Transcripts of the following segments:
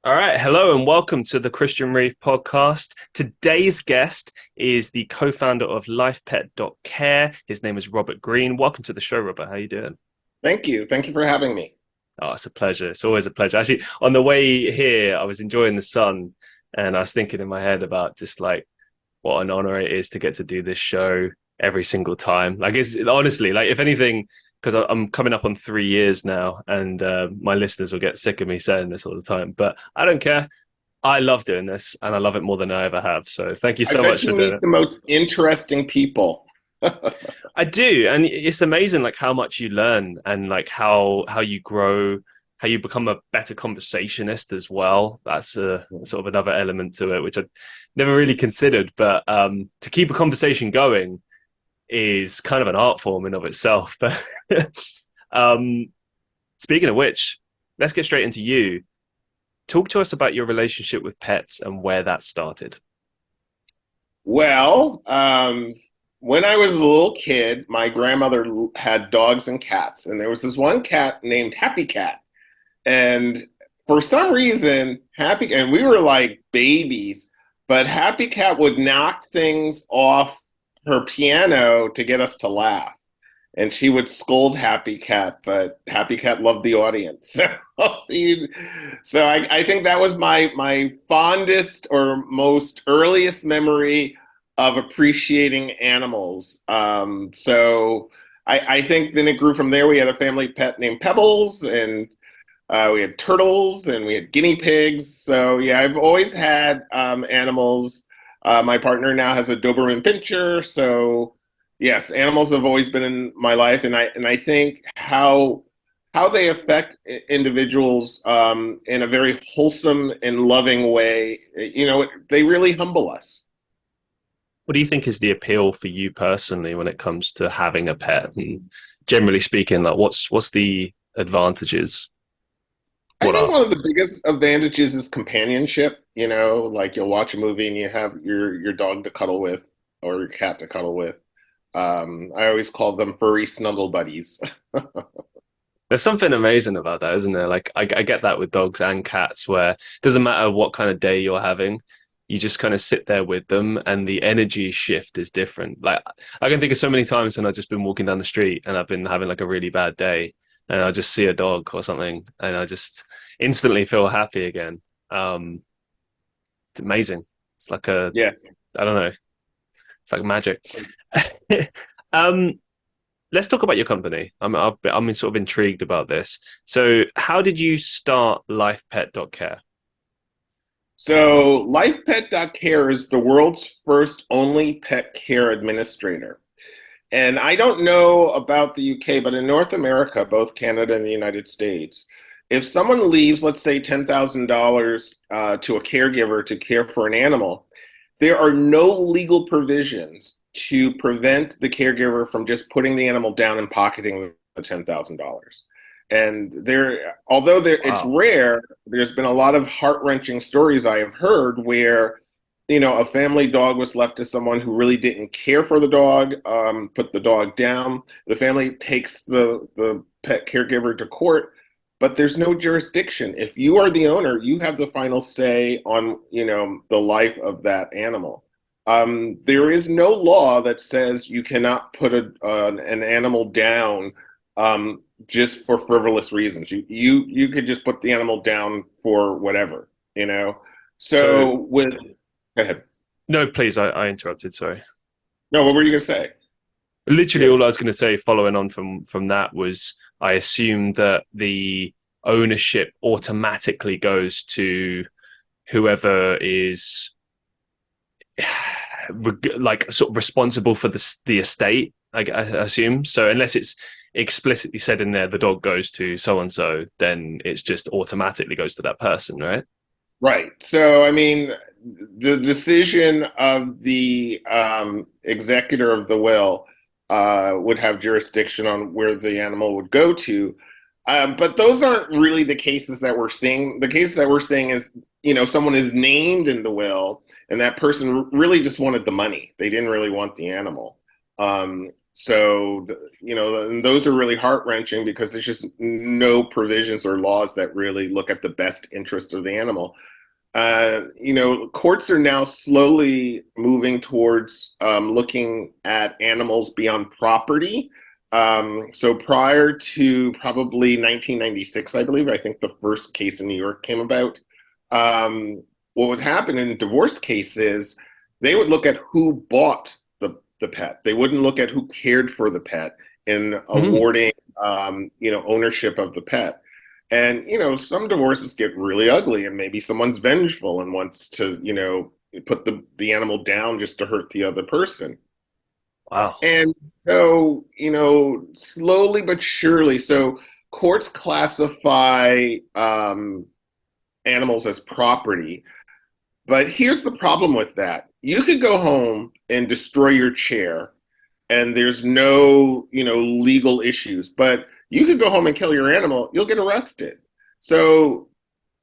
All right, hello and welcome to the Christian Reeve podcast. Today's guest is the co-founder of Lifepet.care. His name is Robert Greene. Welcome to the show, Robert. How you doing? Thank you. Thank you for having me. Oh, it's a pleasure. It's always a pleasure. Actually, on the way here, I was enjoying the sun and I was thinking in my head about just like what an honor it is to get to do this show every single time. Like, it's honestly, like, if anything, because I'm coming up on 3 years now, and my listeners will get sick of me saying this all the time, but I don't care. I love doing this, and I love it more than I ever have. So thank you I so bet much you for doing meet it. the most interesting people. I do, and it's amazing, like how much you learn, and like how you grow, how you become a better conversationist as well. That's a sort of another element to it, which I never really considered. But to keep a conversation going is kind of an art form in of itself. But um, speaking of which, let's get straight into you. Talk to us about your relationship with pets and where that started. Well, when I was a little kid, my grandmother had dogs and cats, and there was this one cat named Happy Cat. And for some reason, and we were like babies, but Happy Cat would knock things off her piano to get us to laugh. And she would scold Happy Cat, but Happy Cat loved the audience. So I think that was my fondest or most earliest memory of appreciating animals. So I think then it grew from there. We had a family pet named Pebbles, and we had turtles, and we had guinea pigs. So yeah, I've always had animals. My partner now has a Doberman Pinscher, so yes, animals have always been in my life, and I think how they affect individuals in a very wholesome and loving way. They really humble us. What do you think is the appeal for you personally when it comes to having a pet? And generally speaking, like what's the advantages? I What think are? one of the biggest advantages is companionship. Like you'll watch a movie and you have your dog to cuddle with or your cat to cuddle with. I always call them furry snuggle buddies. There's something amazing about that, isn't there? Like I get that with dogs and cats, where it doesn't matter what kind of day you're having, you just kind of sit there with them, and the energy shift is different. Like I can think of so many times when I've just been walking down the street and I've been having like a really bad day, and I just see a dog or something, and I just instantly feel happy again. Um, it's amazing. It's like Yes. I don't know, it's like magic. um, let's talk about your company. I'm sort of intrigued about this. So, how did you start LifePet.care? So Lifepet.care is the world's first only pet care administrator. And I don't know about the UK, but in North America, both Canada and the United States, if someone leaves, let's say, $10,000 to a caregiver to care for an animal, there are no legal provisions to prevent the caregiver from just putting the animal down and pocketing the $10,000. And it's Wow. rare, there's been a lot of heart-wrenching stories I have heard where a family dog was left to someone who really didn't care for the dog, put the dog down. The family takes the pet caregiver to court, but there's no jurisdiction. If you are the owner, you have the final say on, the life of that animal. There is no law that says you cannot put an animal down just for frivolous reasons. You could just put the animal down for whatever. So, So with Go ahead. no, please, I interrupted. Sorry. No, what were you gonna say? Literally, Yeah. all I was going to say, following on from that, was I assume that the ownership automatically goes to whoever is like sort of responsible for the estate. I assume so, unless it's explicitly said in there, the dog goes to so and so, then it's just automatically goes to that person, right? Right. So, I mean, the decision of the executor of the will would have jurisdiction on where the animal would go to. But those aren't really the cases that we're seeing. The case that we're seeing is, someone is named in the will, and that person really just wanted the money. They didn't really want the animal. So, and those are really heart-wrenching because there's just no provisions or laws that really look at the best interest of the animal. Courts are now slowly moving towards looking at animals beyond property. So prior to probably 1996, I believe, I think the first case in New York came about. What would happen in divorce cases, they would look at who bought the pet. They wouldn't look at who cared for the pet in Mm. awarding, ownership of the pet. And, some divorces get really ugly and maybe someone's vengeful and wants to, put the animal down just to hurt the other person. Wow. And so, slowly but surely, so courts classify animals as property. But here's the problem with that. You could go home and destroy your chair and there's no, legal issues, but you could go home and kill your animal, you'll get arrested. So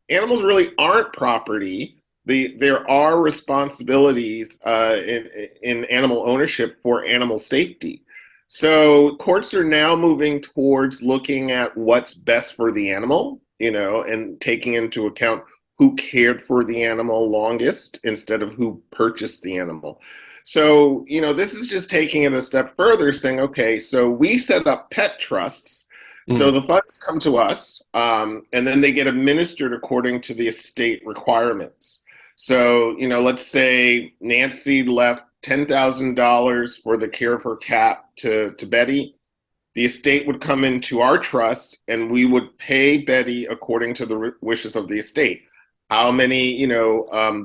animals really aren't property. There are responsibilities in animal ownership for animal safety. So courts are now moving towards looking at what's best for the animal, and taking into account who cared for the animal longest instead of who purchased the animal. So, this is just taking it a step further, saying, okay, so we set up pet trusts. So Mm. the funds come to us, and then they get administered according to the estate requirements. So, let's say Nancy left $10,000 for the care of her cat to Betty. The estate would come into our trust and we would pay Betty according to the wishes of the estate. How many,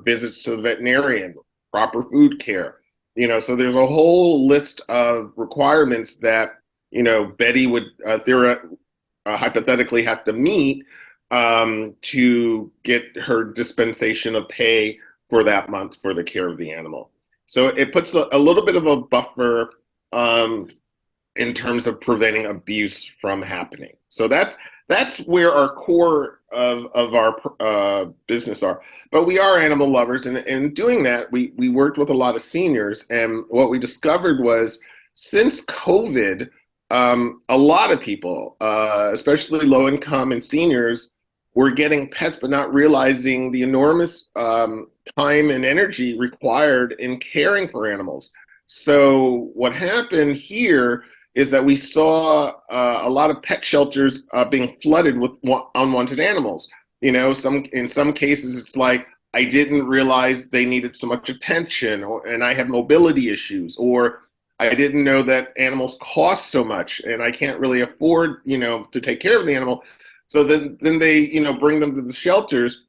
visits to the veterinarian, proper food care, so there's a whole list of requirements that, Betty would hypothetically have to meet to get her dispensation of pay for that month for the care of the animal. So it puts a little bit of a buffer um, in terms of preventing abuse from happening. So that's where our core of our business are. But we are animal lovers, and in doing that, we worked with a lot of seniors, and what we discovered was since COVID, a lot of people, especially low income and seniors, were getting pets, but not realizing the enormous time and energy required in caring for animals. So what happened here is that we saw a lot of pet shelters being flooded with unwanted animals. In some cases, it's like I didn't realize they needed so much attention, and I have mobility issues, or I didn't know that animals cost so much, and I can't really afford, to take care of the animal. So then they, bring them to the shelters,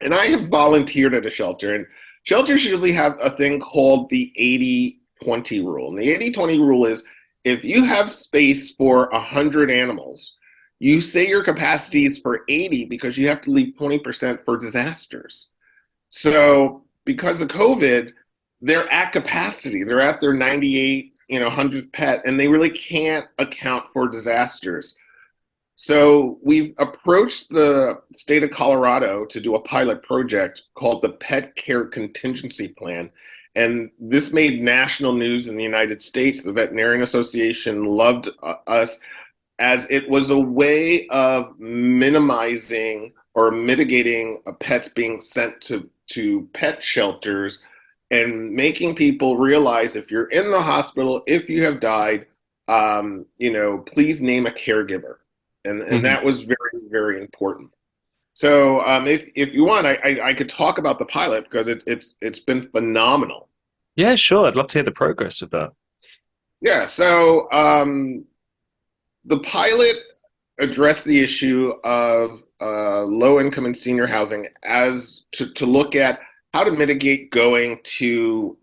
and I have volunteered at a shelter, and shelters usually have a thing called the 80-20 rule. And the 80-20 rule is if you have space for 100 animals, you say your capacity is for 80 because you have to leave 20% for disasters. So because of COVID, they're at capacity. They're at their 98, 100th pet, and they really can't account for disasters. So we've approached the state of Colorado to do a pilot project called the Pet Care Contingency Plan. And this made national news in the United States. The Veterinarian Association loved us as it was a way of minimizing or mitigating pets being sent to pet shelters and making people realize if you're in the hospital, if you have died, please name a caregiver. And Hmm. that was very, very important. So if you want, I could talk about the pilot because it's been phenomenal. Yeah, sure. I'd love to hear the progress of that. Yeah. So the pilot addressed the issue of low income and senior housing as to look at how to mitigate going to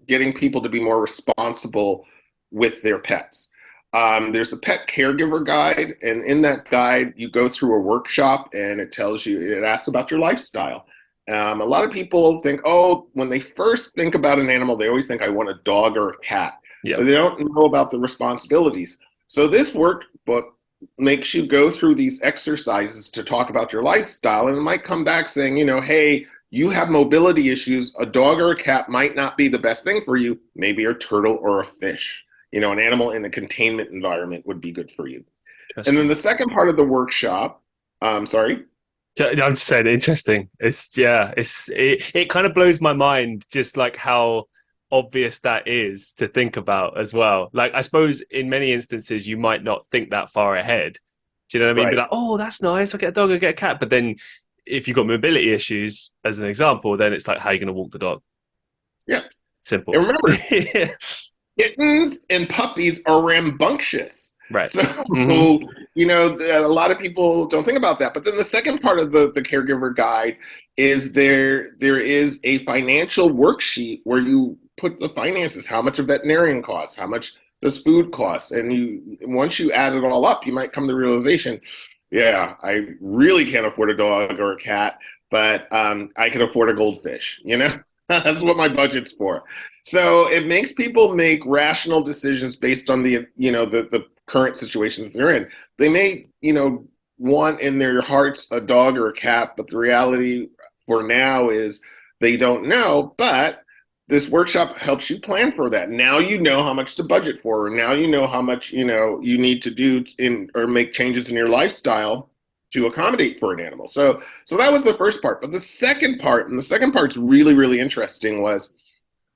getting people to be more responsible with their pets. There's a pet caregiver guide, and in that guide, you go through a workshop and it asks about your lifestyle. A lot of people think, oh, when they first think about an animal, they always think, I want a dog or a cat, Yeah. but they don't know about the responsibilities. So this workbook makes you go through these exercises to talk about your lifestyle, and it might come back saying, hey, You have mobility issues. A dog or a cat might not be the best thing for you. Maybe a turtle or a fish. An animal in a containment environment would be good for you. And then Interesting. the second part of the workshop, sorry. I'm just saying, interesting. It kind of blows my mind, just like how obvious that is to think about as well. Like, I suppose in many instances you might not think that far ahead. Do you know what I mean? Be Right. like, oh, that's nice. I'll get a dog, I'll get a cat. But then if you've got mobility issues, as an example, then it's like, how are you going to walk the dog? Yeah. And Simple. remember, Yeah. kittens and puppies are rambunctious. Right. So, Mm-hmm. a lot of people don't think about that. But then the second part of the caregiver guide is there is a financial worksheet where you put the finances, how much a veterinarian costs, how much does food cost. And once you add it all up, you might come to the realization, yeah, I really can't afford a dog or a cat, but I can afford a goldfish. That's what my budget's for. So it makes people make rational decisions based on the current situation that they're in. They may, want in their hearts a dog or a cat, but the reality for now is they don't know. But this workshop helps you plan for that. Now you know how much to budget for, or now you know how much, you need to do in or make changes in your lifestyle to accommodate for an animal. So that was the first part. But the second part, and the second part's really, really interesting, was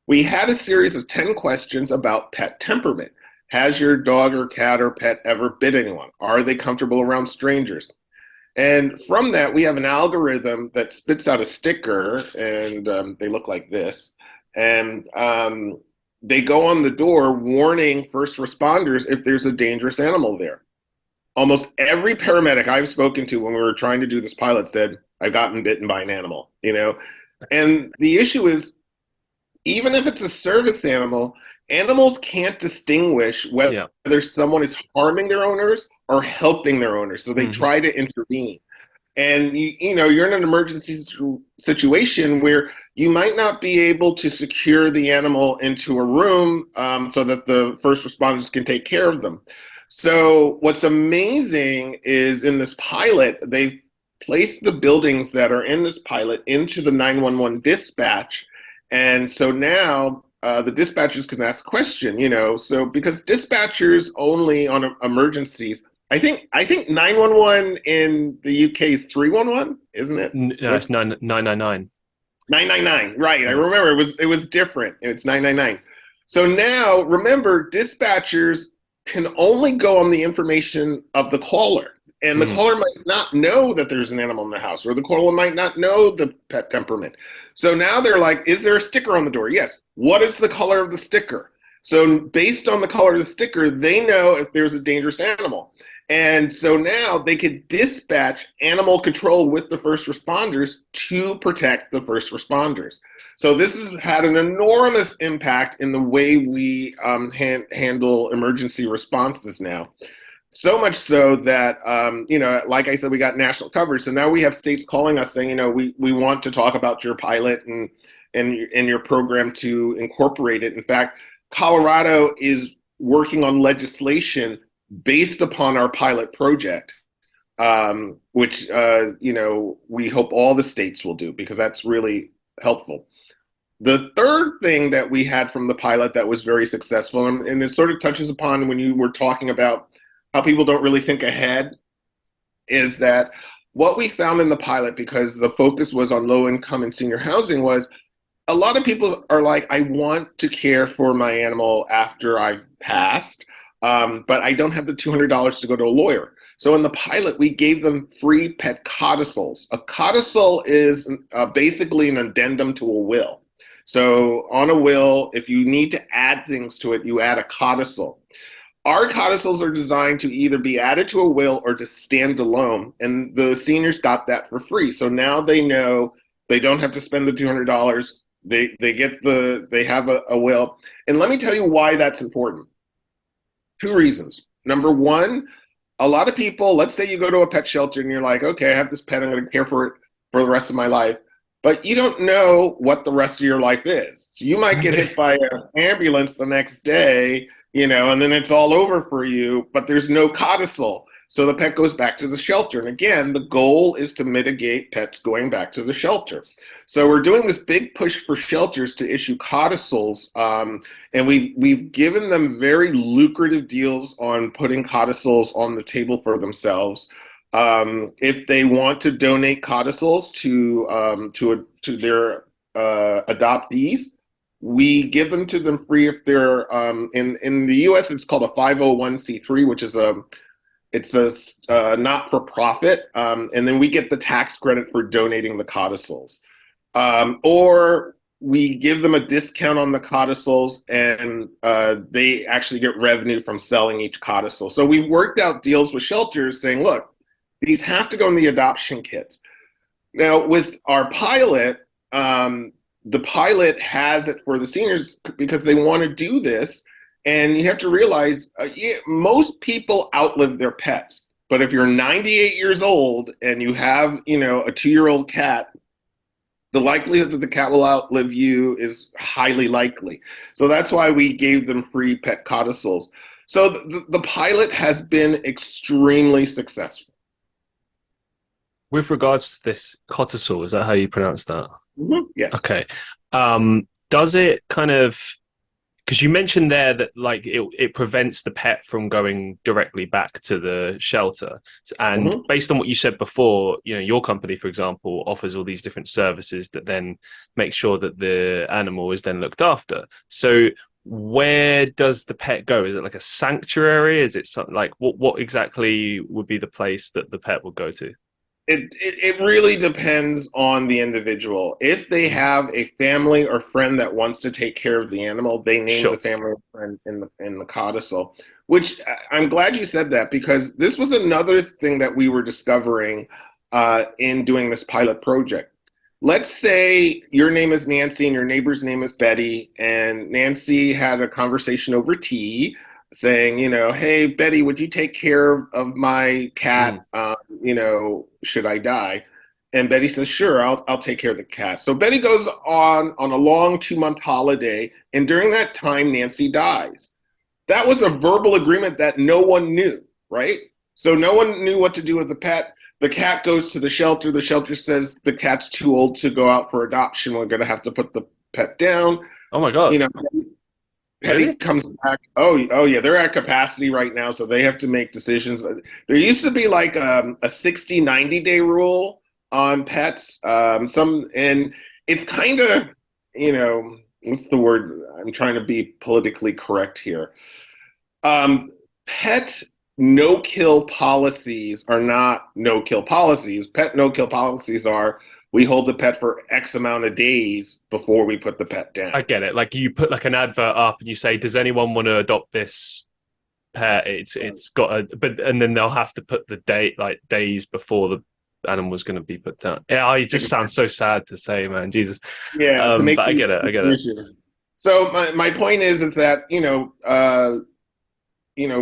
we had a series of 10 questions about pet temperament. Has your dog or cat or pet ever bit anyone? Are they comfortable around strangers? And from that, we have an algorithm that spits out a sticker, and they look like this. And they go on the door warning first responders if there's a dangerous animal there. Almost every paramedic I've spoken to when we were trying to do this pilot said, I've gotten bitten by an animal. And the issue is, even if it's a service animal, animals can't distinguish whether Yeah. someone is harming their owners or helping their owners. So they Mm-hmm. try to intervene. And you're in an emergency situation where you might not be able to secure the animal into a room so that the first responders can take care of them. So what's amazing is in this pilot, they've placed the buildings that are in this pilot into the 911 dispatch. And so now the dispatchers can ask a question, so because dispatchers only on emergencies, I think 911 in the UK is 311, isn't it? No, it's What's 999. 999? Right. I Yeah. remember it was different. It's 999. So now remember, dispatchers can only go on the information of the caller. And the Mm-hmm. caller might not know that there's an animal in the house, or the caller might not know the pet temperament. So now they're like, is there a sticker on the door? Yes. What is the color of the sticker? So based on the color of the sticker, they know if there's a dangerous animal. And so now they could dispatch animal control with the first responders to protect the first responders. So this has had an enormous impact in the way we handle emergency responses now. So much so that, like I said, we got national coverage. So now we have states calling us saying, we want to talk about your pilot and your program to incorporate it. In fact, Colorado is working on legislation based upon our pilot project, which we hope all the states will do because that's really helpful. The third thing that we had from the pilot that was very successful, and it sort of touches upon when you were talking about how people don't really think ahead, is that what we found in the pilot, because the focus was on low income and senior housing, was a lot of people are like, I want to care for my animal after I've passed, but I don't have the $200 to go to a lawyer. So in the pilot, we gave them free pet codicils. A codicil is basically an addendum to a will. So on a will, if you need to add things to it, you add a codicil. Our codicils are designed to either be added to a will or to stand alone, and the seniors got that for free. So now they know they don't have to spend the $200. They have a will. And let me tell you why that's important. Two reasons. Number one, a lot of people, let's say you go to a pet shelter and you're like, okay, I have this pet, I'm going to care for it for the rest of my life. But you don't know what the rest of your life is. So you might get hit by an ambulance the next day, and then it's all over for you, but there's no codicil. So the pet goes back to the shelter. And again, the goal is to mitigate pets going back to the shelter. So we're doing this big push for shelters to issue codicils, and we've given them very lucrative deals on putting codicils on the table for themselves. If they want to donate codicils to their adoptees, we give them to them free if they're in the U.S. It's called a 501c3, which is a not for profit, and then we get the tax credit for donating the codicils, or we give them a discount on the codicils, and they actually get revenue from selling each codicil. So we've worked out deals with shelters saying, look, these have to go in the adoption kits. Now, with our pilot, the pilot has it for the seniors because they want to do this. And you have to realize most people outlive their pets. But if you're 98 years old and you have, a 2-year-old cat, the likelihood that the cat will outlive you is highly likely. So that's why we gave them free pet codicils. So the pilot has been extremely successful. With regards to this codicil, is that how you pronounce that? Mm-hmm. Yes. Okay. Does it kind of, because you mentioned there that like it prevents the pet from going directly back to the shelter. And Mm-hmm. based on what you said before, your company, for example, offers all these different services that then make sure that the animal is then looked after. So where does the pet go? Is it like a sanctuary? Is it something like what exactly would be the place that the pet would go to? It really depends on the individual. If they have a family or friend that wants to take care of the animal, they name the Sure. family or friend in the codicil. Which I'm glad you said that, because this was another thing that we were discovering in doing this pilot project. Let's say your name is Nancy and your neighbor's name is Betty, and Nancy had a conversation over tea saying, hey, Betty, would you take care of my cat? Mm. Should I die? And Betty says, sure, I'll take care of the cat. So Betty goes on a long 2-month holiday, and during that time, Nancy dies. That was a verbal agreement that no one knew, right? So no one knew what to do with the pet. The cat goes to the shelter. The shelter says the cat's too old to go out for adoption. We're going to have to put the pet down. Oh my God. You know, Petty Really? comes back. Oh yeah, they're at capacity right now, so they have to make decisions. There used to be like a 60, 90-day rule on pets. And it's kind of, what's the word? I'm trying to be politically correct here. Pet no-kill policies are not no-kill policies. Pet no-kill policies are we hold the pet for X amount of days before we put the pet I down. get it. Like you put like an advert up and you say, "Does anyone want to adopt this pet?" It's got and then they'll have to put the date like days before the animal's going to be put down. Yeah, it just sounds so sad to say, man. Jesus. Yeah, to make But I get these it. I get it. decisions. So my point is that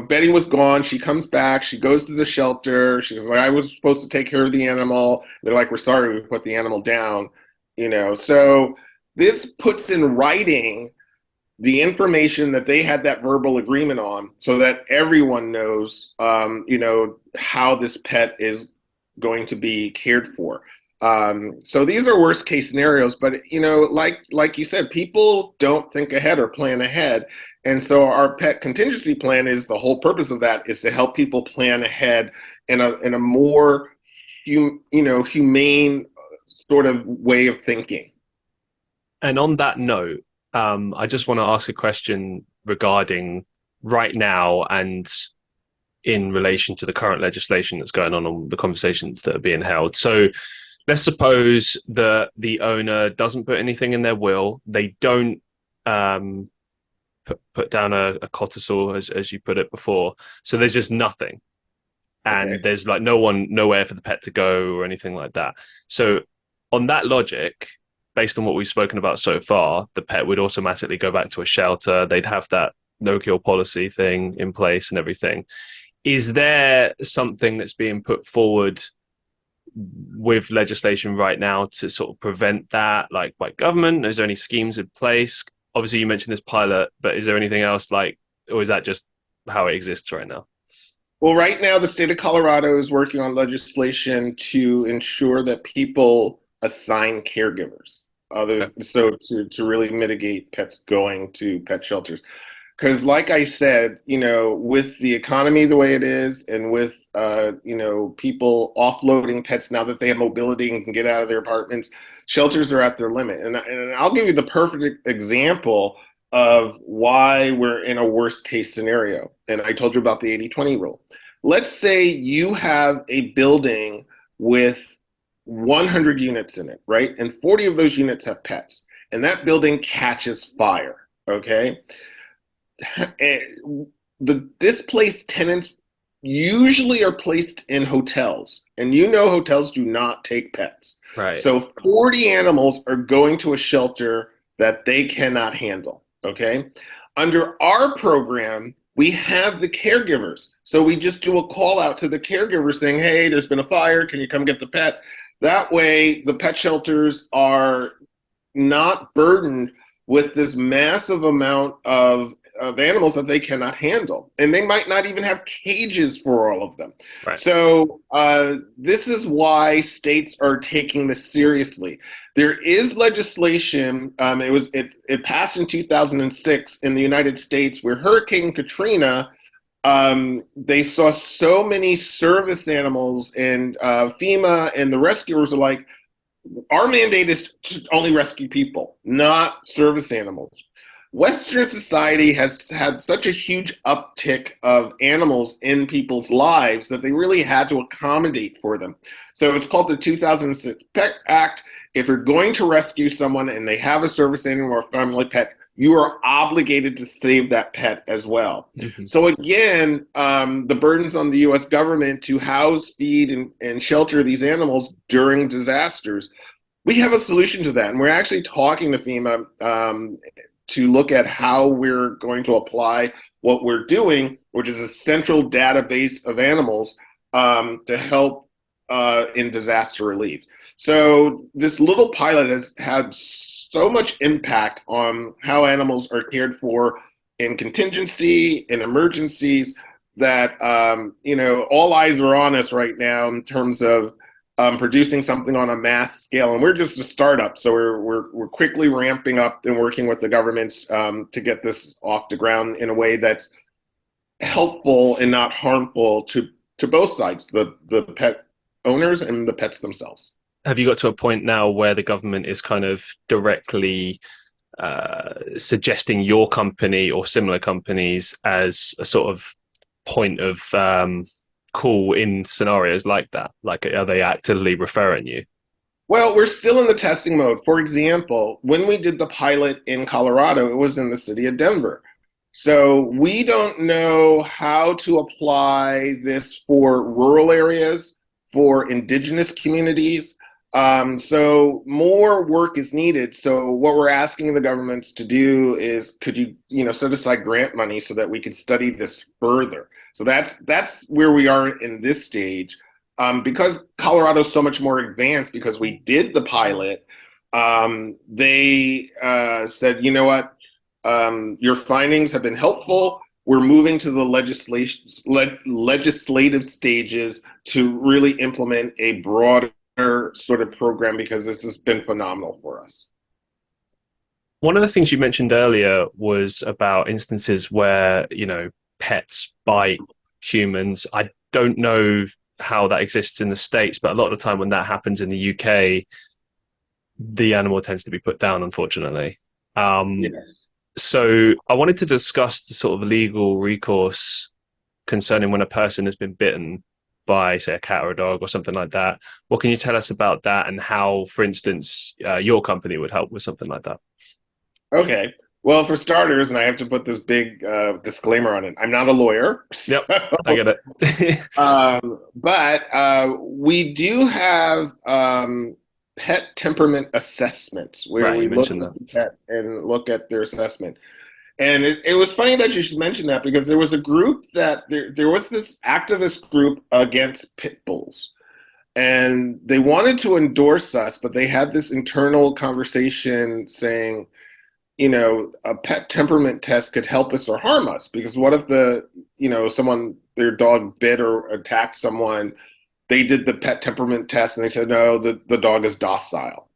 Betty was gone. She comes back. She goes to the shelter. She was like, I was supposed to take care of the animal. They're like, we're sorry, we put the animal down. So this puts in writing the information that they had that verbal agreement on, so that everyone knows, how this pet is going to be cared for. So these are worst case scenarios, but like you said, people don't think ahead or plan ahead. And so our pet contingency plan is the whole purpose of that is to help people plan ahead in a more humane sort of way of thinking. And on that note, I just want to ask a question regarding right now and in relation to the current legislation that's going on the conversations that are being held. So let's suppose that the owner doesn't put anything in their will. They don't put down a codicil, as you put it before. So there's just nothing. And Okay. there's like nowhere for the pet to go or anything like that. So on that logic, based on what we've spoken about so far, the pet would automatically go back to a shelter. They'd have that no-kill policy thing in place and everything. Is there something that's being put forward with legislation right now to sort of prevent that, like by government? Is there any schemes in place? Obviously, you mentioned this pilot, but is there anything else or is that just how it exists right now? Well, right now, the state of Colorado is working on legislation to ensure that people assign caregivers. Okay. To really mitigate pets going to pet shelters. Because, like I said, with the economy the way it is, and with people offloading pets now that they have mobility and can get out of their apartments, shelters are at their limit. And I'll give you the perfect example of why we're in a worst case scenario. And I told you about the 80-20 rule. Let's say you have a building with 100 units in it, right? And 40 of those units have pets, and that building catches fire, okay? The displaced tenants usually are placed in hotels, and hotels do not take pets. Right. So 40 animals are going to a shelter that they cannot handle, okay? Under our program, we have the caregivers. So we just do a call out to the caregivers saying, hey, there's been a fire, can you come get the pet? That way, the pet shelters are not burdened with this massive amount of animals that they cannot handle. And they might not even have cages for all of them. Right. So this is why states are taking this seriously. There is legislation, it passed in 2006 in the United States, where Hurricane Katrina, they saw so many service animals, and FEMA and the rescuers are like, our mandate is to only rescue people, not service animals. Western society has had such a huge uptick of animals in people's lives that they really had to accommodate for them. So it's called the 2006 Pet Act. If you're going to rescue someone and they have a service animal or family pet, you are obligated to save that pet as well. Mm-hmm. So again, the burdens on the U.S. government to house, feed, and shelter these animals during disasters. We have a solution to that, and we're actually talking to FEMA to look at how we're going to apply what we're doing, which is a central database of animals to help in disaster relief. So this little pilot has had so much impact on how animals are cared for in contingency, in emergencies, that all eyes are on us right now in terms of producing something on a mass scale. And we're just a startup, so we're quickly ramping up and working with the governments to get this off the ground in a way that's helpful and not harmful to both sides, the pet owners and the pets themselves. Have you got to a point now where the government is kind of directly suggesting your company or similar companies as a sort of point of call in scenarios like that? Like, are they actively referring you? Well, we're still in the testing mode. For example, when we did the pilot in Colorado, it was in the city of Denver. So we don't know how to apply this for rural areas, for indigenous communities. So more work is needed. So what we're asking the governments to do is, could you, set aside grant money so that we could study this further? So that's where we are in this stage. Because Colorado is so much more advanced, because we did the pilot, they said, you know what, your findings have been helpful. We're moving to the legislative stages to really implement a broader sort of program, because this has been phenomenal for us. One of the things you mentioned earlier was about instances where, pets bite humans. I don't know how that exists in the States, but a lot of the time when that happens in the UK, the animal tends to be put down, unfortunately. Yes. So I wanted to discuss the sort of legal recourse concerning when a person has been bitten by, say, a cat or a dog or something like that. What can you tell us about that, and how, for instance, your company would help with something like that? Okay. Well, for starters, and I have to put this big disclaimer on it, I'm not a lawyer. Yep, I get it. But we do have pet temperament assessments where Right, we you look mentioned at that. the pet and look at their assessment. And it was funny that you should mention that, because there was a group there was this activist group against pit bulls. And they wanted to endorse us, but they had this internal conversation saying, a pet temperament test could help us or harm us, because what if the someone, their dog bit or attacked someone, they did the pet temperament test and they said, no, the dog is docile.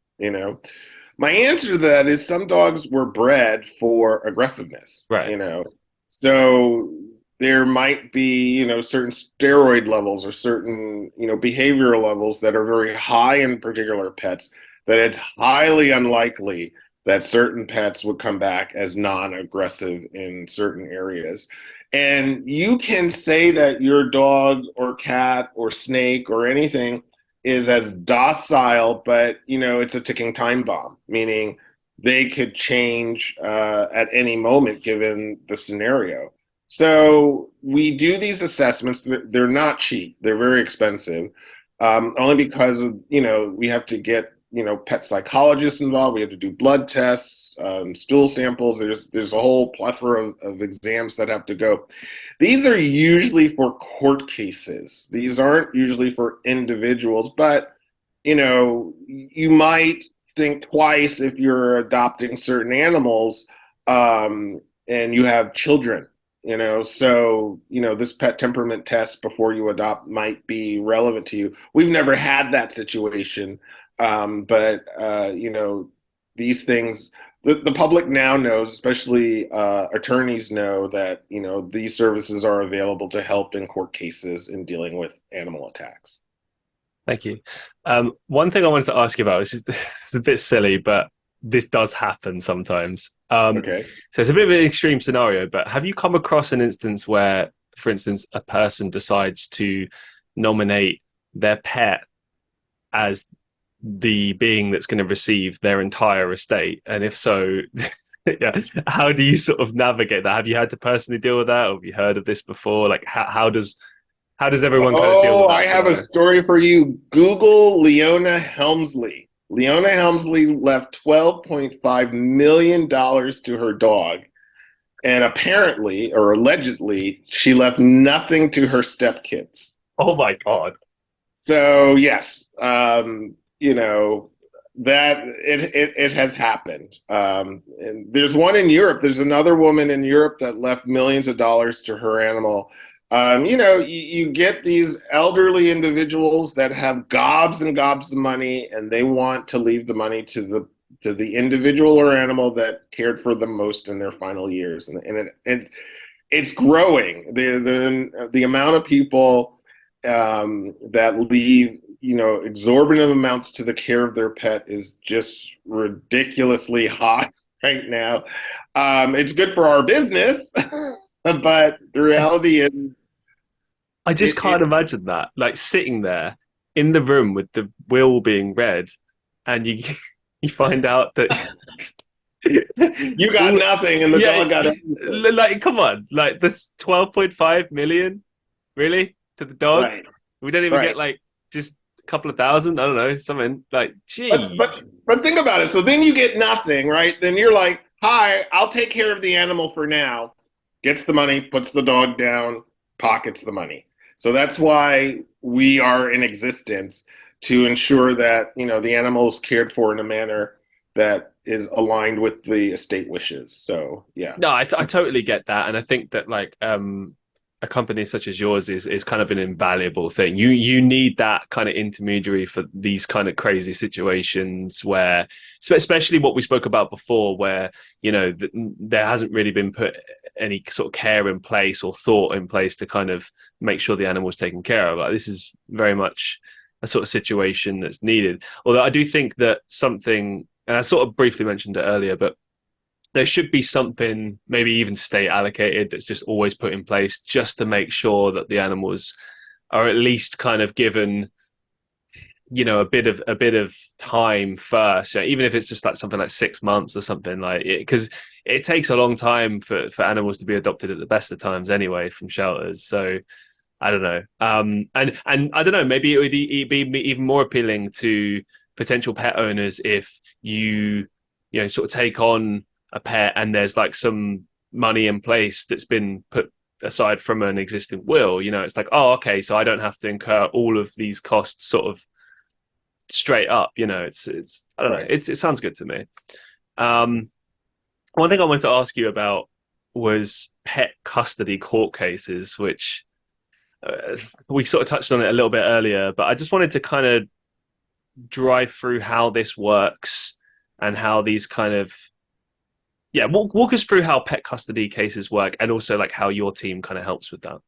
My answer to that is some dogs were bred for aggressiveness, Right. you know. So there might be, certain steroid levels or certain, behavioral levels that are very high in particular pets that it's highly unlikely that certain pets would come back as non-aggressive in certain areas. And you can say that your dog or cat or snake or anything is as docile, but it's a ticking time bomb, meaning they could change at any moment given the scenario. So we do these assessments. They're not cheap. They're very expensive, only because of, we have to get pet psychologists involved. We have to do blood tests, stool samples. There's a whole plethora of exams that have to go. These are usually for court cases. These aren't usually for individuals, but you might think twice if you're adopting certain animals, and you have children. So this pet temperament test before you adopt might be relevant to you. We've never had that situation, but these things, the public now knows, especially attorneys know that these services are available to help in court cases in dealing with animal attacks. Thank you. One thing I wanted to ask you about is this is a bit silly, but this does happen sometimes. Okay. So it's a bit of an extreme scenario, but have you come across an instance where, for instance, a person decides to nominate their pet as the being that's going to receive their entire estate? And if so, yeah, how do you sort of navigate that? Have you had to personally deal with that, or have you heard of this before? Like, how does everyone kind of deal Oh, with I that have a scenario? story for you. Google Leona Helmsley. Leona Helmsley left $12.5 million to her dog. And apparently, or allegedly, she left nothing to her stepkids. Oh my god! So yes, that it has happened. And there's one in Europe. There's another woman in Europe that left millions of dollars to her animal. You get these elderly individuals that have gobs and gobs of money, and they want to leave the money to the individual or animal that cared for them most in their final years, it's growing. The amount of people that leave exorbitant amounts to the care of their pet is just ridiculously high right now. It's good for our business, but the reality is I just can't it imagine that, like sitting there in the room with the will being read, and you you find out that you got all, nothing and the yeah, dog got everything. like come on, like this 12.5 million, really, to the dog? Right, We don't even get right. like just a couple of thousand. I don't know, something like, But gee, but but think about it. So then you get nothing, right? Then you're like, "Hi, I'll take care of the animal for now." Gets the money, puts the dog down, pockets the money. So that's why we are in existence, to ensure that, the animal is cared for in a manner that is aligned with the estate wishes. So, yeah. no, I totally get that, and I think that like a company such as yours is kind of an invaluable thing. You need that kind of intermediary for these kind of crazy situations where, especially what we spoke about before, where there hasn't really been put any sort of care in place or thought in place to kind of make sure the animal's taken care of. Like this is very much a sort of situation that's needed. Although I do think that something, and I sort of briefly mentioned it earlier, but there should be something, maybe even state allocated, that's just always put in place just to make sure that the animals are at least kind of given a bit of time first, even if it's just like something like 6 months or something, like it, because it takes a long time for animals to be adopted at the best of times anyway from shelters. So I don't know, and I don't know, maybe it would be even more appealing to potential pet owners if sort of take on a pet and there's like some money in place that's been put aside from an existing will. It's like, oh, okay, so I don't have to incur all of these costs sort of straight up. It's I don't know, Right. it sounds good to me. um One thing I wanted to ask you about was pet custody court cases, which we sort of touched on it a little bit earlier, but I just wanted to kind of drive through how this works and how these kind of walk us through how pet custody cases work and also like how your team kind of helps with that.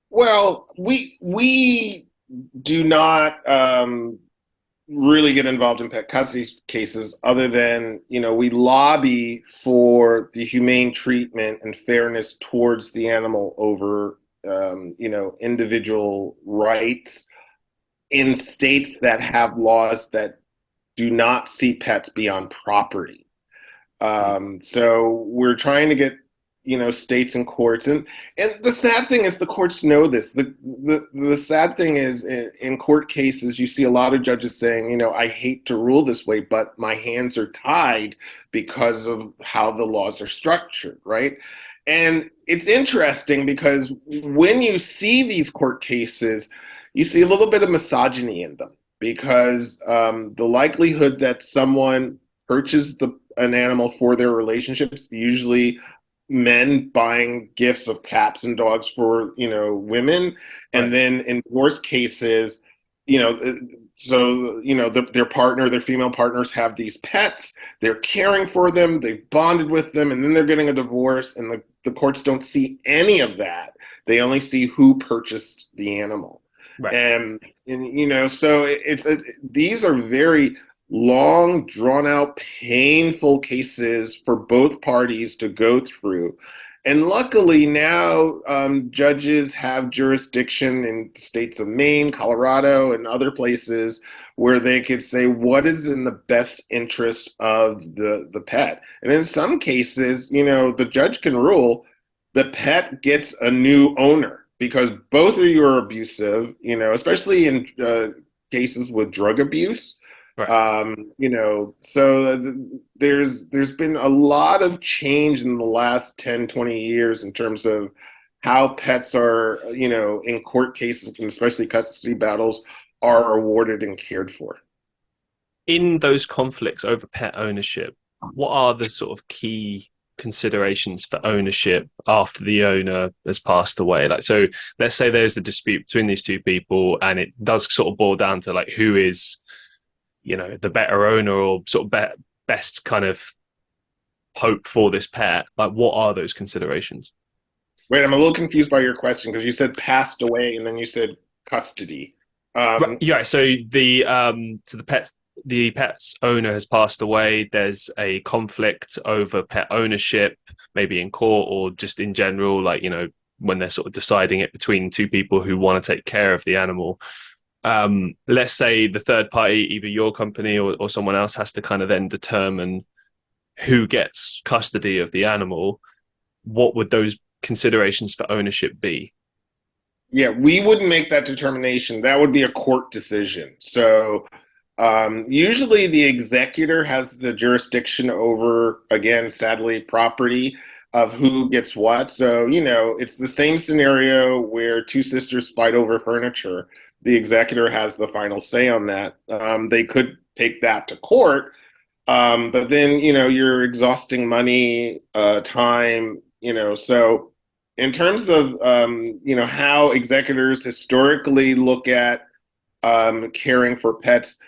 Well, we do not really get involved in pet custody cases other than, we lobby for the humane treatment and fairness towards the animal over, individual rights in states that have laws that do not see pets beyond property. So we're trying to get, states and courts, and the sad thing is the courts know this. The sad thing is in court cases, you see a lot of judges saying, I hate to rule this way, but my hands are tied because of how the laws are structured, right? And it's interesting because when you see these court cases, you see a little bit of misogyny in them because the likelihood that someone purchased an animal for their relationships, usually men buying gifts of cats and dogs for women, and Right. then in divorce cases, you know their female partners have these pets, they're caring for them, they've bonded with them, and then they're getting a divorce, and the courts don't see any of that. They only see who purchased the animal. Right. And so these are very long, drawn out, painful cases for both parties to go through. And luckily now judges have jurisdiction in states of Maine, Colorado, and other places where they could say what is in the best interest of the pet. And in some cases, the judge can rule the pet gets a new owner because both of you are abusive, especially in cases with drug abuse. Right. There's been a lot of change in the last 10, 20 years in terms of how pets are, in court cases and especially custody battles are awarded and cared for. In those conflicts over pet ownership, what are the sort of key considerations for ownership after the owner has passed away? Like, so let's say there's a dispute between these two people and it does sort of boil down to like who is the better owner or sort of best kind of hope for this pet. Like, what are those considerations? Wait, I'm a little confused by your question because you said passed away and then you said custody. Right, yeah, so the pet's owner has passed away. There's a conflict over pet ownership, maybe in court or just in general, like, when they're sort of deciding it between two people who want to take care of the animal. Let's say the third party, either your company or someone else, has to kind of then determine who gets custody of the animal. What would those considerations for ownership be? Yeah, we wouldn't make that determination. That would be a court decision. So usually the executor has the jurisdiction over, again, sadly, property of who gets what. So, it's the same scenario where two sisters fight over furniture. The executor has the final say on that. They could take that to court, but then, you're exhausting money, time, so in terms of, how executors historically look at caring for pets,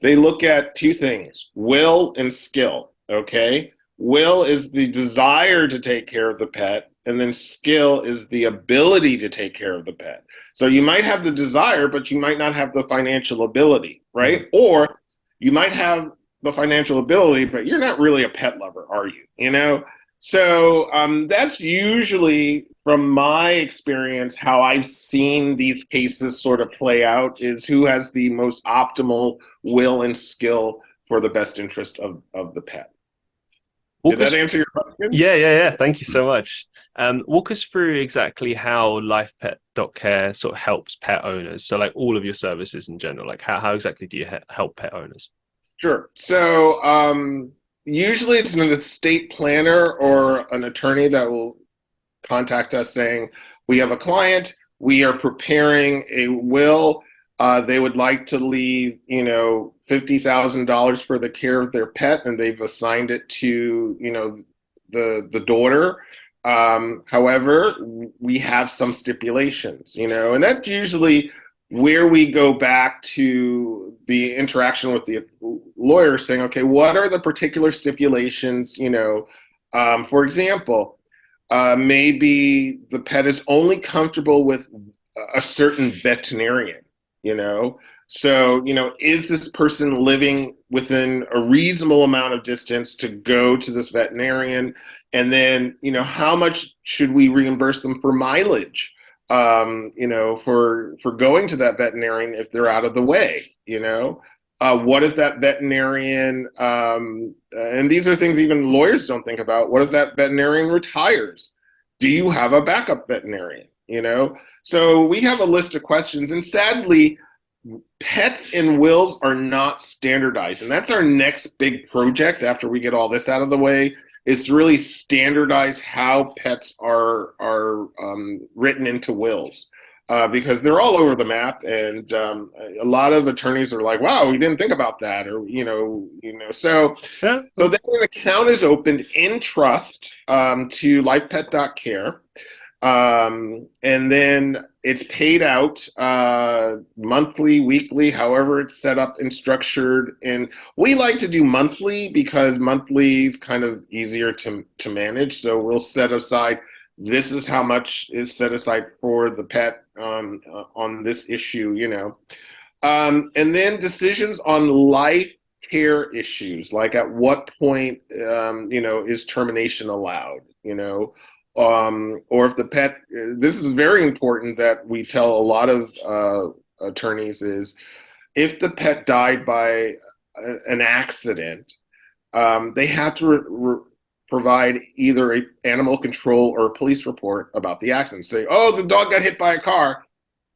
they look at two things: will and skill. Okay. Will is the desire to take care of the pet, and then skill is the ability to take care of the pet. So you might have the desire, but you might not have the financial ability, right? Mm-hmm. Or you might have the financial ability, but you're not really a pet lover, are you? So that's usually, from my experience, how I've seen these cases sort of play out, is who has the most optimal will and skill for the best interest of the pet. Did that answer your question? Yeah. Thank you so much. Walk us through exactly how Lifepet.care sort of helps pet owners. So, like, all of your services in general, like how exactly do you help pet owners? Sure. So usually it's an estate planner or an attorney that will contact us saying, we have a client, we are preparing a will. They would like to leave, $50,000 for the care of their pet, and they've assigned it to, the daughter. However, we have some stipulations, and that's usually where we go back to the interaction with the lawyer saying, okay, what are the particular stipulations? For example, maybe the pet is only comfortable with a certain veterinarian, you know? So, is this person living within a reasonable amount of distance to go to this veterinarian? And then, how much should we reimburse them for mileage? For going to that veterinarian if they're out of the way, what if that veterinarian, and these are things even lawyers don't think about, what if that veterinarian retires? Do you have a backup veterinarian? So we have a list of questions, and sadly, pets and wills are not standardized. And that's our next big project after we get all this out of the way, is to really standardize how pets are written into wills. Because they're all over the map, and a lot of attorneys are like, "Wow, we didn't think about that," or So, Yeah. so then an account is opened in trust to Lifepet.care, and then it's paid out monthly, weekly, however it's set up and structured. And we like to do monthly because monthly is kind of easier to manage. So we'll set aside, this is how much is set aside for the pet on this issue, and then decisions on life care issues, like at what point, is termination allowed, or if the pet, this is very important that we tell a lot of attorneys, is if the pet died by an accident, they have to provide either a animal control or a police report about the accident. Say, oh, the dog got hit by a car.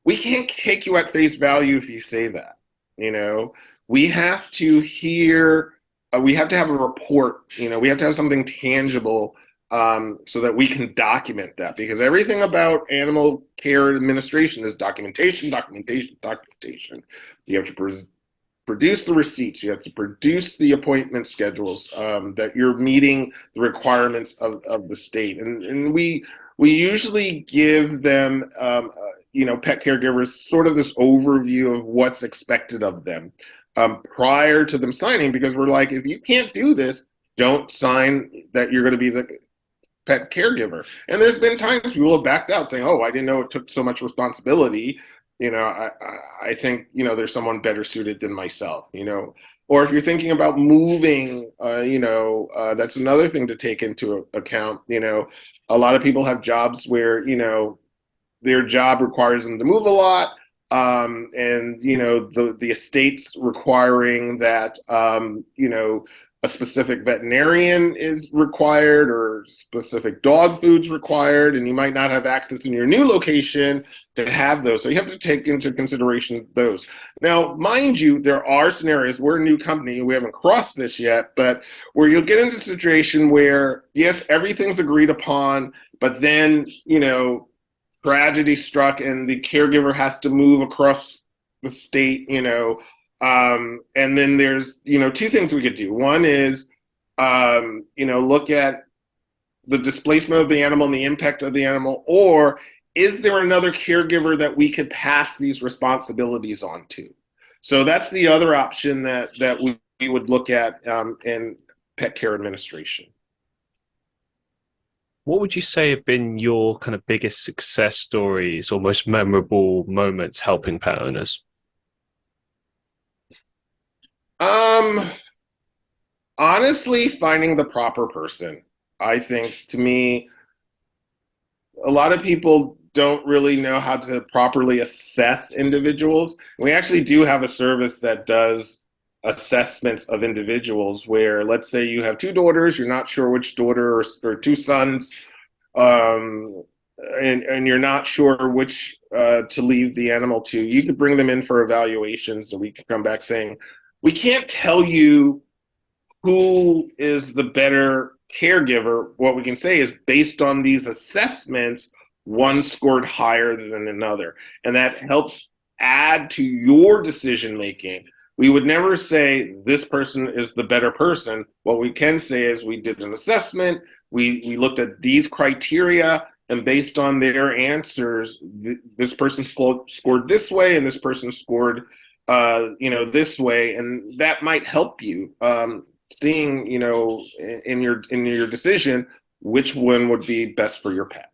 We can't take you at face value if you say that. We have to hear, we have to have a report, we have to have something tangible so that we can document that, because everything about animal care administration is documentation, documentation, documentation. You have to produce the receipts, you have to produce the appointment schedules, that you're meeting the requirements of the state. And we usually give them, pet caregivers, sort of this overview of what's expected of them prior to them signing, because we're like, if you can't do this, don't sign that you're going to be the pet caregiver. And there's been times people have backed out saying, oh, I didn't know it took so much responsibility. I think, there's someone better suited than myself, or if you're thinking about moving, that's another thing to take into account. A lot of people have jobs where, their job requires them to move a lot. And, the estate's requiring that, a specific veterinarian is required, or specific dog food's required, and you might not have access in your new location to have those. So you have to take into consideration those. Now, mind you, there are scenarios, we're a new company, we haven't crossed this yet, but where you'll get into a situation where, yes, everything's agreed upon, but then, tragedy struck and the caregiver has to move across the state, and then there's, two things we could do. One is, look at the displacement of the animal and the impact of the animal, or is there another caregiver that we could pass these responsibilities on to? So that's the other option that we would look at in pet care administration. What would you say have been your kind of biggest success stories or most memorable moments helping pet owners? Honestly, finding the proper person. I think, to me, a lot of people don't really know how to properly assess individuals. We actually do have a service that does assessments of individuals where, let's say you have two daughters, you're not sure which daughter, or two sons, and you're not sure which to leave the animal to. You could bring them in for evaluations, and we can come back saying, we can't tell you who is the better caregiver. What we can say is, based on these assessments, one scored higher than another. And that helps add to your decision making. We would never say this person is the better person. What we can say is, we did an assessment, we looked at these criteria, and based on their answers, this person scored this way, and this person scored, this way, and that might help you seeing, in your decision which one would be best for your pet.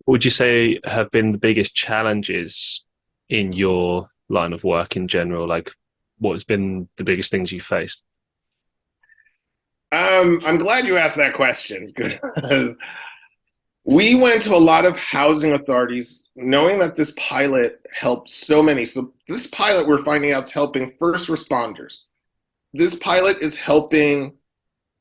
What would you say have been the biggest challenges in your line of work in general? Like, what has been the biggest things you faced? I'm glad you asked that question because we went to a lot of housing authorities knowing that this pilot helped so many. So this pilot we're finding out is helping first responders. This pilot is helping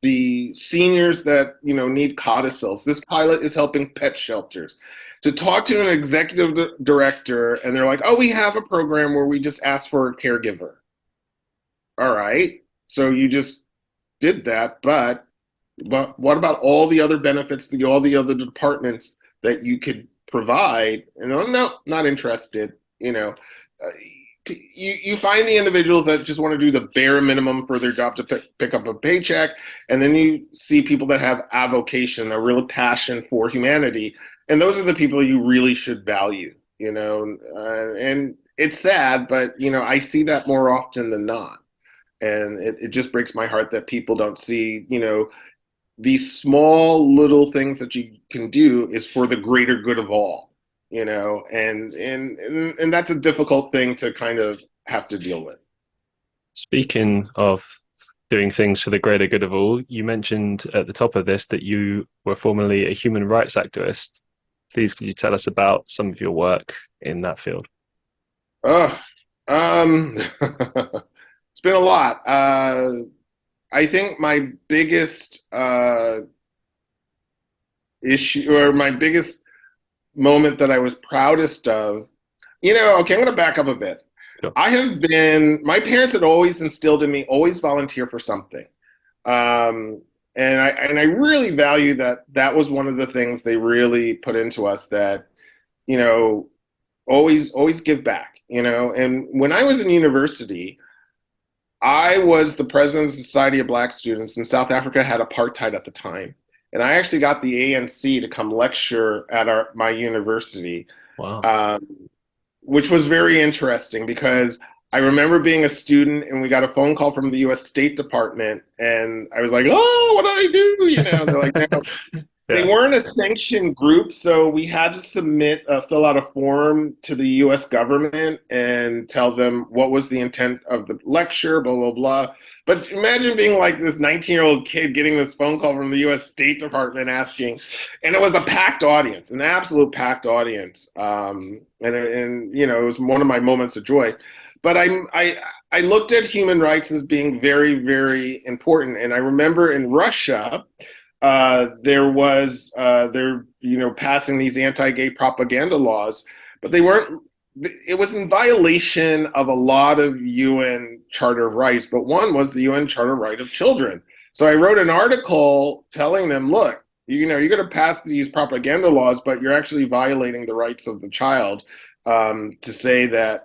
the seniors that need codicils. This pilot is helping pet shelters. To talk to an executive director and they're like, "Oh, we have a program where we just ask for a caregiver." All right, so you just did that, but what about all the other benefits, all the other departments that you could provide? And oh, no, not interested. You find the individuals that just want to do the bare minimum for their job to pick up a paycheck, and then you see people that have avocation, a real passion for humanity, and those are the people you really should value. And it's sad, but I see that more often than not, and it just breaks my heart that people don't see these small little things that you can do is for the greater good of all, and that's a difficult thing to kind of have to deal with. Speaking of doing things for the greater good of all, you mentioned at the top of this that you were formerly a human rights activist. Please, could you tell us about some of your work in that field? Oh, it's been a lot. I think my biggest issue, or my biggest moment that I was proudest of, okay, I'm going to back up a bit. Sure. My parents had always instilled in me, always volunteer for something. And I really value that. That was one of the things they really put into us, that, always give back, and when I was in university, I was the president of the Society of Black Students, and South Africa had apartheid at the time. And I actually got the ANC to come lecture at my university, Wow. which was very interesting because I remember being a student and we got a phone call from the US State Department, and I was like, "Oh, what did I do?" They're like, "No." They Yeah. weren't a sanctioned group, so we had to fill out a form to the U.S. government and tell them what was the intent of the lecture, blah, blah, blah. But imagine being like this 19-year-old kid getting this phone call from the U.S. State Department asking, and it was a packed audience, an absolute packed audience. And it was one of my moments of joy. But I looked at human rights as being very, very important. And I remember in Russia, they're passing these anti-gay propaganda laws, but they weren't. It was in violation of a lot of UN Charter of Rights, but one was the UN Charter of Right of Children. So I wrote an article telling them, look, you're going to pass these propaganda laws, but you're actually violating the rights of the child. To say that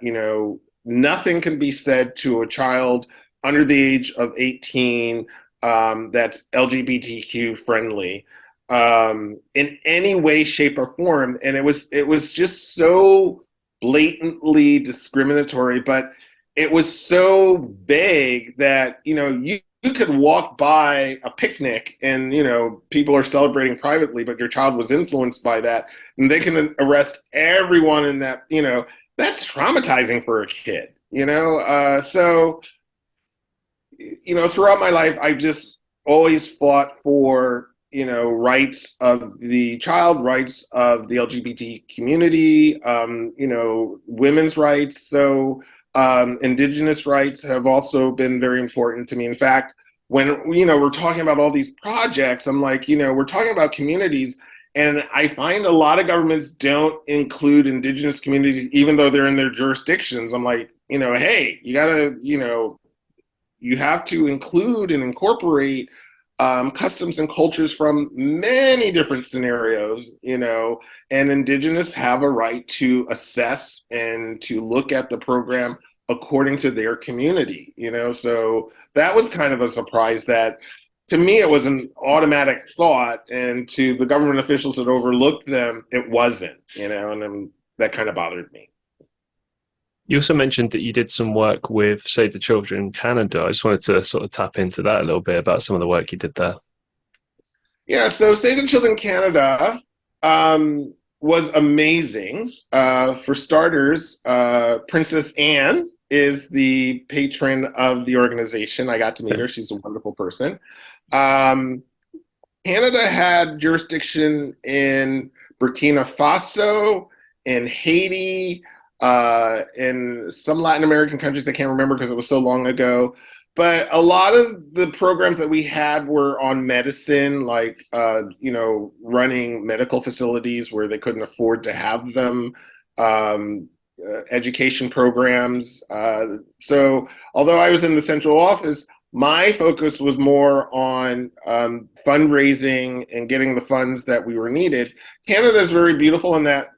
nothing can be said to a child under the age of 18 that's LGBTQ friendly in any way, shape, or form. And it was just so blatantly discriminatory, but it was so vague that you could walk by a picnic and people are celebrating privately, but your child was influenced by that, and they can arrest everyone in that. That's traumatizing for a kid. So throughout my life, I've just always fought for, rights of the child, rights of the LGBT community, women's rights. So indigenous rights have also been very important to me. In fact, when, we're talking about all these projects, I'm like, we're talking about communities, and I find a lot of governments don't include indigenous communities, even though they're in their jurisdictions. I'm like, hey, you gotta, you have to include and incorporate customs and cultures from many different scenarios, and indigenous have a right to assess and to look at the program according to their community, so that was kind of a surprise that to me, it was an automatic thought, and to the government officials that overlooked them, it wasn't, and then that kind of bothered me. You also mentioned that you did some work with Save the Children in Canada. I just wanted to sort of tap into that a little bit about some of the work you did there. Yeah, so Save the Children Canada was amazing. For starters, Princess Anne is the patron of the organization. I got to meet her. She's a wonderful person. Um, Canada had jurisdiction in Burkina Faso, in Haiti, in some Latin American countries I can't remember because it was so long ago. But a lot of the programs that we had were on medicine, like running medical facilities where they couldn't afford to have them, education programs. So although I was in the central office, my focus was more on fundraising and getting the funds that we were needed. Canada is very beautiful in that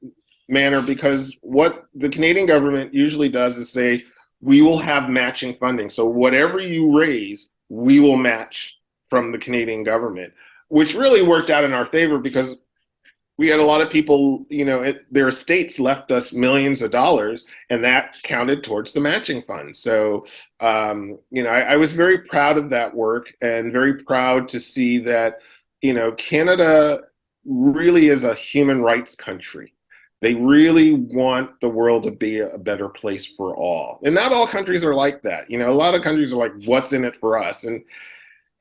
manner because what the Canadian government usually does is say, we will have matching funding. So whatever you raise, we will match from the Canadian government, which really worked out in our favor because we had a lot of people, their estates left us millions of dollars, and that counted towards the matching fund. So, I was very proud of that work and very proud to see that, Canada really is a human rights country. They really want the world to be a better place for all. And not all countries are like that. A lot of countries are like, what's in it for us? And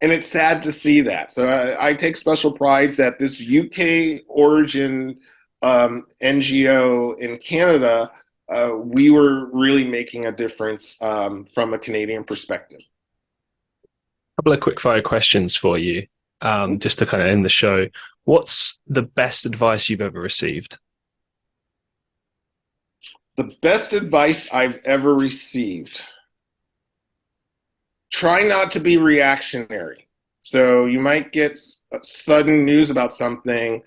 it's sad to see that. So I take special pride that this UK origin NGO in Canada, we were really making a difference from a Canadian perspective. A couple of quick fire questions for you, just to kind of end the show. What's the best advice you've ever received? The best advice I've ever received. Try not to be reactionary. So you might get sudden news about something,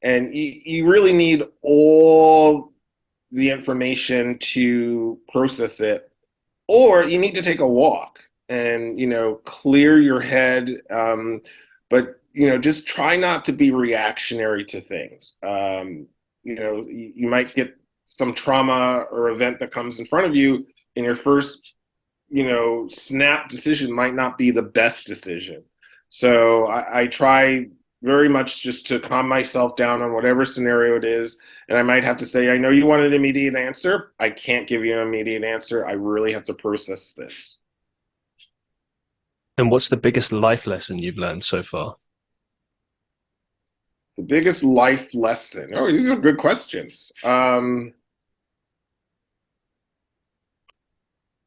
and you really need all the information to process it, or you need to take a walk and clear your head. But just try not to be reactionary to things. You might get some trauma or event that comes in front of you, and your first snap decision might not be the best decision. So I try very much just to calm myself down on whatever scenario it is. And I might have to say, I know you want an immediate answer. I can't give you an immediate answer. I really have to process this. And what's the biggest life lesson you've learned so far? The biggest life lesson. Oh, these are good questions.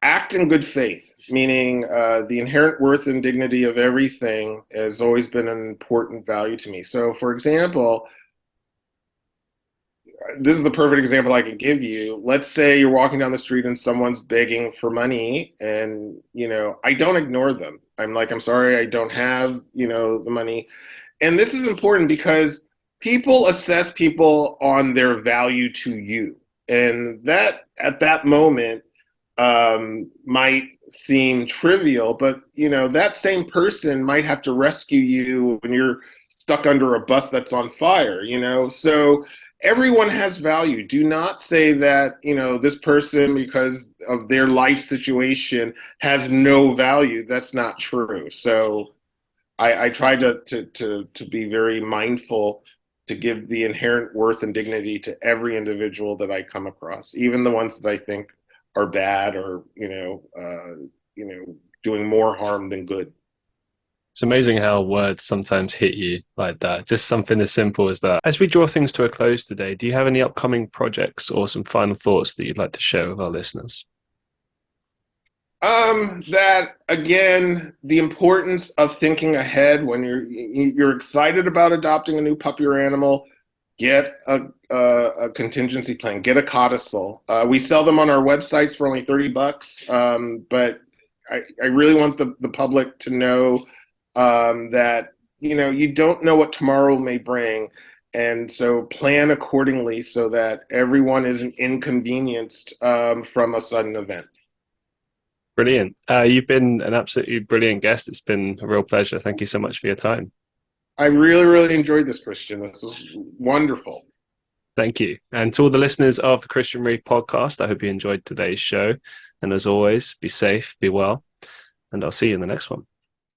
Act in good faith, meaning the inherent worth and dignity of everything has always been an important value to me. So, for example, this is the perfect example I can give you. Let's say you're walking down the street and someone's begging for money, and I don't ignore them. I'm like, I'm sorry, I don't have the money. And this is important because people assess people on their value to you, and that at that moment might seem trivial, but that same person might have to rescue you when you're stuck under a bus that's on fire. So everyone has value. Do not say that this person, because of their life situation, has no value. That's not true. So I try to be very mindful to give the inherent worth and dignity to every individual that I come across, even the ones that I think are bad or doing more harm than good. It's amazing how words sometimes hit you like that. Just something as simple as that. As we draw things to a close today, do you have any upcoming projects or some final thoughts that you'd like to share with our listeners? That again, the importance of thinking ahead when you're excited about adopting a new puppy or animal. Get a contingency plan. Get a codicil. We sell them on our websites for only $30. But I really want the public to know that you don't know what tomorrow may bring, and so plan accordingly so that everyone isn't inconvenienced from a sudden event. Brilliant. You've been an absolutely brilliant guest. It's been a real pleasure. Thank you so much for your time. I really, really enjoyed this, Christian. This was wonderful. Thank you. And to all the listeners of the Christian Reeve podcast, I hope you enjoyed today's show. And as always, be safe, be well, and I'll see you in the next one.